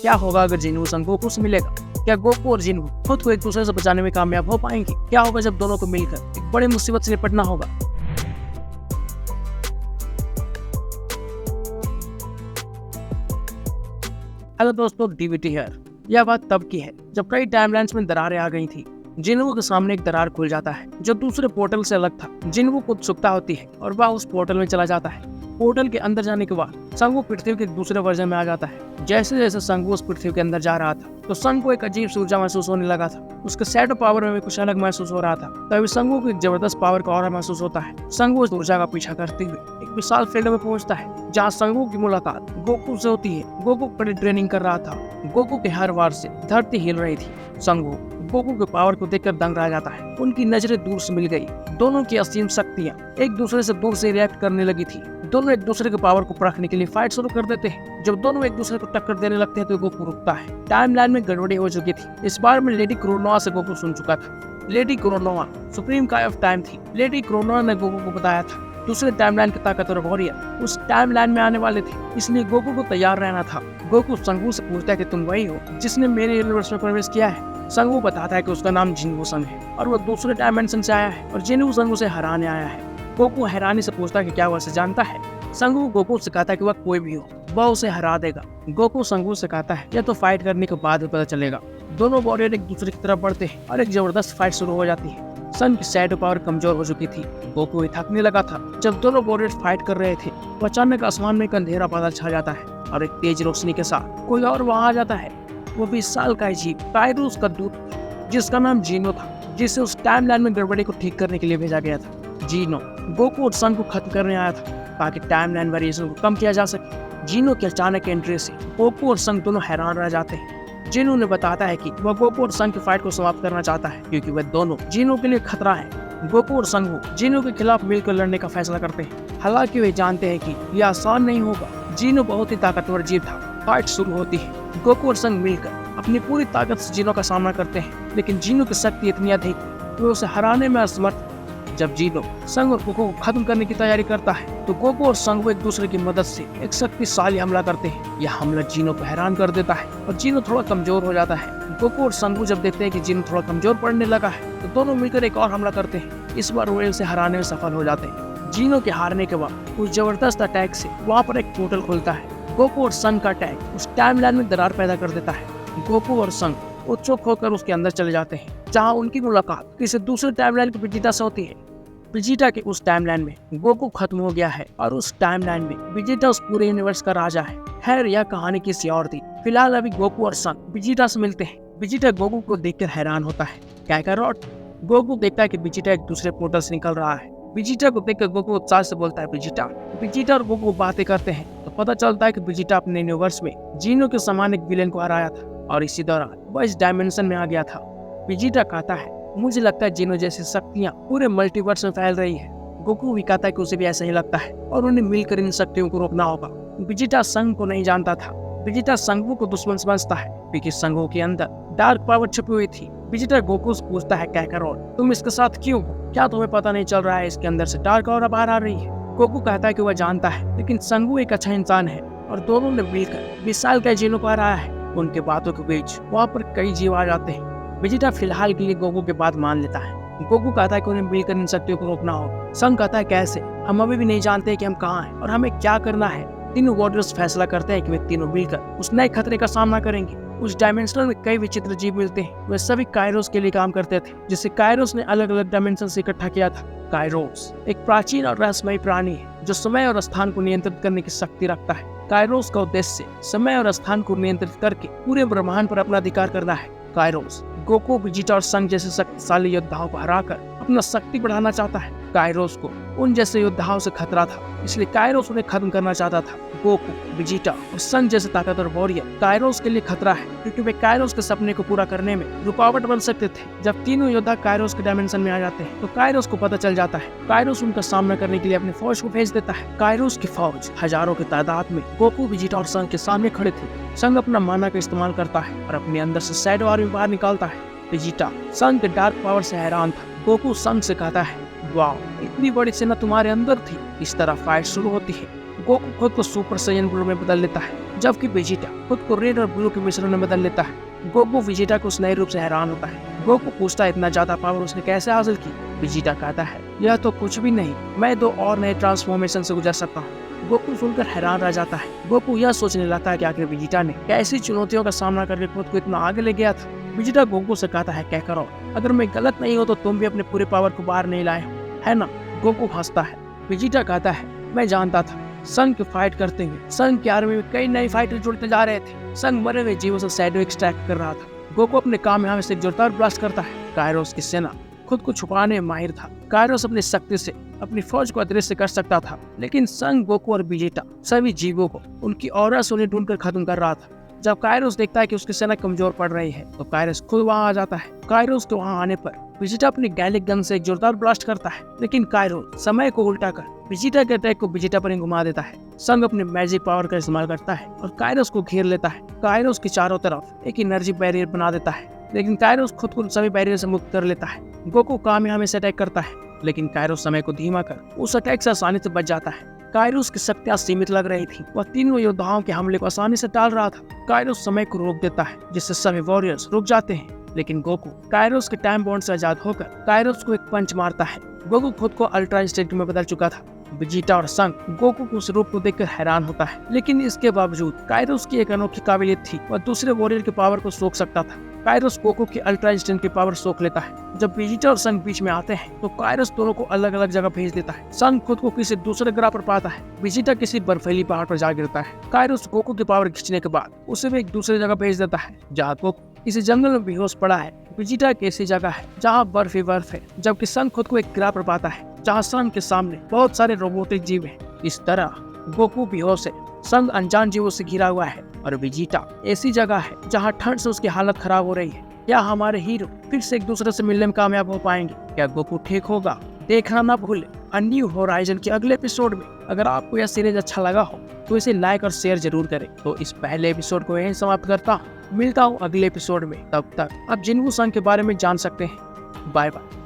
क्या होगा अगर जिन्हों संग गोकू से मिलेगा? क्या गोकू और जिन्हों खुद को एक दूसरे से बचाने में कामयाब हो पाएंगे? क्या होगा जब दोनों को मिलकर एक बड़ी मुसीबत से निपटना होगा? हेलो दोस्तों, डीवीटी हियर। यह बात तब की है जब कई टाइमलाइंस में दरारें आ गई थी। जिन्हों के सामने एक दरार खुल जाता है जो दूसरे पोर्टल से अलग था। जिन्हों को उत्सुकता होती है और वह उस पोर्टल में चला जाता है। पोर्टल के अंदर जाने के बाद संगू पृथ्वी के दूसरे वर्जन में आ जाता है। जैसे जैसे संगू उस पृथ्वी के अंदर जा रहा था तो संग को एक अजीब सी ऊर्जा महसूस होने लगा था। उसके शैडो पावर में भी कुछ अलग महसूस हो रहा था। तभी संगू को एक जबरदस्त पावर का ऑरा महसूस होता है। संगू उस ऊर्जा का पीछा करते हुए एक विशाल फील्ड में पहुंचता है जहां संगू की मुलाकात गोकू से होती है। गोकू बड़ी ट्रेनिंग कर रहा था। गोकू के हर वार से धरती हिल रही थी। संगू गोकू के पावर को देखकर दंग रह जाता है। उनकी नजरें दूर से मिल गई। दोनों की असीम शक्तियां एक दूसरे से दूर से रिएक्ट करने लगी थी। दोनों एक दूसरे के पावर को परखने के लिए फाइट शुरू कर देते हैं। जब दोनों एक दूसरे को टक्कर देने लगते हैं तो गोकू रुकता है। टाइमलाइन में गड़बड़ी हो चुकी थी। इस बार में लेडी क्रोनोआ से गोकू सुन चुका था। लेडी क्रोनोआ सुप्रीम काय ऑफ टाइम थी। लेडी क्रोनोआ ने गोकू को बताया था दूसरे टाइमलाइन के ताकतवर वॉरियर उस टाइमलाइन में आने वाले थे, इसलिए गोकू को तैयार रहना था। गोकू संगू से पूछता है कि तुम वही हो जिसने मेरे यूनिवर्स में प्रवेश किया है। संगू बताता है कि उसका नाम जिन्हों संग है और वो दूसरे डायमेंशन से आया है और जिन्हों संग उसे हराने आया है। गोकू हैरानी से पूछता है कि क्या वह उसे जानता है। संगू गोकू से कहता है कि वह कोई भी हो वह उसे हरा देगा। गोकू संगू से कहता है यह तो फाइट करने के बाद पता चलेगा। दोनों वॉरियर एक दूसरे की तरफ बढ़ते हैं और एक जबरदस्त फाइट शुरू हो जाती है। सन की शैडो पावर कमजोर हो चुकी थी। गोकू भी थकने लगा था। जब दोनों वॉरियर्स फाइट कर रहे थे तो अचानक आसमान में एक अंधेरा बादल छा जाता है और एक तेज रोशनी के साथ कोई और वहां आ जाता है। वो 20 साल का जीव कायरूस का दूत था जिसका नाम जीनो था, जिसे उस टाइमलाइन में गड़बड़ी को ठीक करने के लिए भेजा गया था। जीनो गोकू और सन को खत्म करने आया था ताकि टाइमलाइन वेरिएशन को कम किया जा सके। जीनो के अचानक एंट्री से गोकू और सन दोनों हैरान रह जाते हैं। जिनो ने बताता है कि वह गोकू और सन की फाइट को समाप्त करना चाहता है क्योंकि वह दोनों जिनो के लिए खतरा है। गोकू और संगू जिनो के खिलाफ मिलकर लड़ने का फैसला करते हैं। हालांकि वे जानते हैं कि यह आसान नहीं होगा। जिनो बहुत ही ताकतवर जीव था। फाइट शुरू होती है। गोकू और संग मिलकर अपनी पूरी ताकत से जिनो का सामना करते हैं, लेकिन जिनो की शक्ति इतनी अधिक कि वे उसे हराने में असमर्थ। जब जिनो संग और गोकू को खत्म करने की तैयारी करता है तो गोकू और संगू एक दूसरे की मदद से एक शक्तिशाली हमला करते हैं। यह हमला जिनो को हैरान कर देता है और जिनो थोड़ा कमजोर हो जाता है। गोकू और संगू जब देखते हैं कि जिनो थोड़ा कमजोर पड़ने लगा है तो दोनों मिलकर एक और हमला करते हैं। इस बार वे उसे हराने में सफल हो जाते हैं। जिनो के हारने के बाद उस जबरदस्त अटैक से वहाँ पर एक पोर्टल खुलता है। गोकू और संग का अटैक उस टाइमलाइन में दरार पैदा कर देता है। गोकू और संग उत्सुक होकर उसके अंदर चले जाते हैं जहाँ उनकी मुलाकात किसी दूसरे टाइमलाइन के विजेता से होती है। विजेता के उस टाइमलाइन में गोकू खत्म हो गया है और उस टाइमलाइन में विजेता उस पूरे यूनिवर्स का राजा है। खैर यह कहानी किसी और थी। फिलहाल अभी गोकू और संग विजेता से मिलते हैं। विजेता गोकू को देखकर हैरान होता है। कैकारोट गोकू देखता है कि विजेता एक दूसरे पोर्टल से निकल रहा है। विजेता को देखकर गोकू उत्साह से बोलता है विजेता। विजेता और गोकू बातें करते हैं तो पता चलता है कि विजेता अपने यूनिवर्स में जिनो के समान एक विलेन को हराया था और इसी दौरान वह इस डायमेंशन में आ गया था। विजेता कहता है मुझे लगता है जिनो जैसी शक्तियां पूरे मल्टीवर्स में फैल रही है। गोकू भी कहता है कि उसे भी ऐसा ही लगता है और उन्हें मिलकर इन शक्तियों को रोकना होगा। विजेता संग को नहीं जानता था। विजेता संगू को दुश्मन समझता है क्योंकि संगू के अंदर डार्क पावर छुपी हुई थी। विजेता गोकू से पूछता है कैकारोट तुम इसके साथ क्यों हो? क्या तुम्हें पता नहीं चल रहा है इसके अंदर से डार्क ऑरा बाहर आ रही है? गोकू कहता है कि वह जानता है, लेकिन संगू एक अच्छा इंसान है और दोनों ने मिलकर 20 साल का जिनो को हराया है। उनके बातों के बीच वहाँ पर कई जीव आ जाते हैं। विजेता फिलहाल के लिए गोकू के बात मान लेता है। गोकू कहता है कि उन्हें मिलकर इन शक्तियों को रोकना होगा। संग कहता है कैसे? हम अभी भी नहीं जानते कि हम कहाँ हैं और हमें क्या करना है। तीनों वॉरियर्स फैसला करते हैं कि वे तीनों मिलकर उस नए खतरे का सामना करेंगे। उस डायमेंशन में कई विचित्र जीव मिलते हैं। वे सभी कायरोस के लिए काम करते थे, जिसे कायरोस ने अलग अलग डायमेंशन से इकट्ठा किया था। कायरोस एक प्राचीन और रहस्यमयी प्राणी है जो समय और स्थान को नियंत्रित करने की शक्ति रखता है। कायरोस का उद्देश्य समय और स्थान को नियंत्रित करके पूरे ब्रह्मांड पर अपना अधिकार करना है। कायरोस गोकू, विजेता और संग जैसे शक्तिशाली योद्धाओं को हराकर अपना शक्ति बढ़ाना चाहता है। कायरोस को उन जैसे योद्धाओं से खतरा था, इसलिए कायरोस उन्हें खत्म करना चाहता था। गोकू, विजेता और संग जैसे ताकतवर वॉरियर कायरोस के लिए खतरा है क्योंकि वे कायरोस के सपने को पूरा करने में रुकावट बन सकते थे। जब तीनों योद्धा कायरोस के डायमेंशन में आ जाते हैं तो कायरोस को पता चल जाता है। कायरोस उनका सामना करने के लिए अपनी फौज को भेज देता है। कायरोस की फौज हजारों की तादाद में गोकू, विजेता और संग के सामने खड़े थे। संग अपना माना का इस्तेमाल करता है और अपने अंदर से शैडो आर्मी बाहर निकालता है। विजेता संग के डार्क पावर से हैरान था। गोकू संग से कहता है वाह, इतनी बड़ी सेना तुम्हारे अंदर थी। इस तरह फाइट शुरू होती है। गोकू खुद को सुपर साइयन ब्लू में बदल लेता है, जबकि वेजिटा खुद को रेड और ब्लू के मिश्रण में बदल लेता है। गोकू वेजिटा को उस नए रूप से हैरान होता है। गोकू पूछता है इतना ज्यादा पावर उसने कैसे हासिल की। वेजिटा कहता है यह तो कुछ भी नहीं, मैं 2 और नए ट्रांसफॉर्मेशन से गुजर सकता हूँ। गोकू सुनकर हैरान रह जाता है। गोकू यह सोचने लगता है कि आखिर वेजिटा ने कैसी चुनौतियों का सामना करके खुद को इतना आगे ले गया था। वेजिटा गोकू से कहता है कह करो, अगर मैं गलत नहीं हूँ तो तुम भी अपने पूरे पावर को बाहर नहीं लाए हो, है ना। गोकू हंसता है। वेजिटा कहता है मैं जानता था सन की फाइट करते हुए सन की आर्मी में कई नए फाइटर जुड़ते जा रहे थे। सन मरे हुए जीवों से शैडो एक्सट्रैक्ट कर रहा था। गोकू अपने काम में से जोरदार ब्लास्ट करता है। काइरोस की सेना खुद को छुपाने में माहिर था। काइरोस अपनी शक्ति से अपनी फौज को अदृश्य कर सकता था, लेकिन सन, गोकू और वेजिटा सभी जीवों को उनकी ऑरा से उन्हें ढूंढकर खत्म कर रहा था। जब काइरोस देखता है कि उसकी सेना कमजोर पड़ रही है तो काइरोस खुद वहां आ जाता है। काइरोस के वहां आने पर वेजिटा अपनी गैलिक गन से एक जोरदार ब्लास्ट करता है, लेकिन काइरोस समय को उल्टा कर वेजिटा के अटैक को वेजिटा पर ही घुमा देता है। संग अपने मैजिक पावर का इस्तेमाल करता है और काइरोस को घेर लेता है। काइरोस के चारों तरफ एक एनर्जी बैरियर बना देता है, लेकिन काइरोस खुद को सभी बैरियर से मुक्त कर लेता है। गोकू कामयाबी से अटैक करता है, लेकिन काइरोस समय को धीमा कर उस अटैक से आसानी से बच जाता है। काइरोस की शक्तियां सीमित लग रही थी। वह तीनों योद्धाओं के हमले को आसानी से टाल रहा था। काइरोस समय को रोक देता है, जिससे सभी वॉरियर्स रुक जाते हैं, लेकिन गोकू काइरोस के टाइम बॉन्ड से आजाद होकर काइरोस को एक पंच मारता है। गोकू खुद को अल्ट्रा इंस्टिंक्ट में बदल चुका था। वेजिटा और संग गोकू को उस रूप को देखकर हैरान होता है, लेकिन इसके बावजूद काइरोस की एक अनोखी काबिलियत थी, वह दूसरे वॉरियर की पावर को सोख सकता था। काइरोस गोकू की अल्ट्रा इंस्टिंक्ट की पावर सोख लेता है। जब वेजिटा और संग बीच में आते हैं तो काइरोस दोनों को अलग अलग जगह भेज देता है। संग खुद को किसी दूसरे ग्रह पर पाता है। वेजिटा किसी बर्फीली पहाड़ पर जा गिरता है। काइरोस गोकू की पावर खींचने के बाद उसे भी एक दूसरी जगह भेज देता है, जहाँ गोकू किसी जंगल में बेहोश पड़ा है। वेजिटा एक ऐसी जगह है जहाँ बर्फ ही बर्फ है, जबकि संग खुद को एक ग्रह पर पाता है जहाँ संग के सामने बहुत सारे रोबोटिक जीव हैं। इस तरह गोकू बेहोश है, संग अनजान जीवों से घिरा हुआ है और वेजिटा ऐसी जगह है जहाँ ठंड से उसकी हालत खराब हो रही है। क्या हमारे हीरो फिर से एक दूसरे से मिलने में कामयाब हो पाएंगे? क्या गोकू ठीक होगा? देखना ना भूले अ न्यू होराइजन के अगले एपिसोड में। अगर आपको यह सीरीज अच्छा लगा हो तो इसे लाइक और शेयर जरूर करें। तो इस पहले एपिसोड को यहीं समाप्त करता हूँ। मिलता हूँ अगले एपिसोड में, तब तक आप जिन्वू संग के बारे में जान सकते हैं। Bye bye.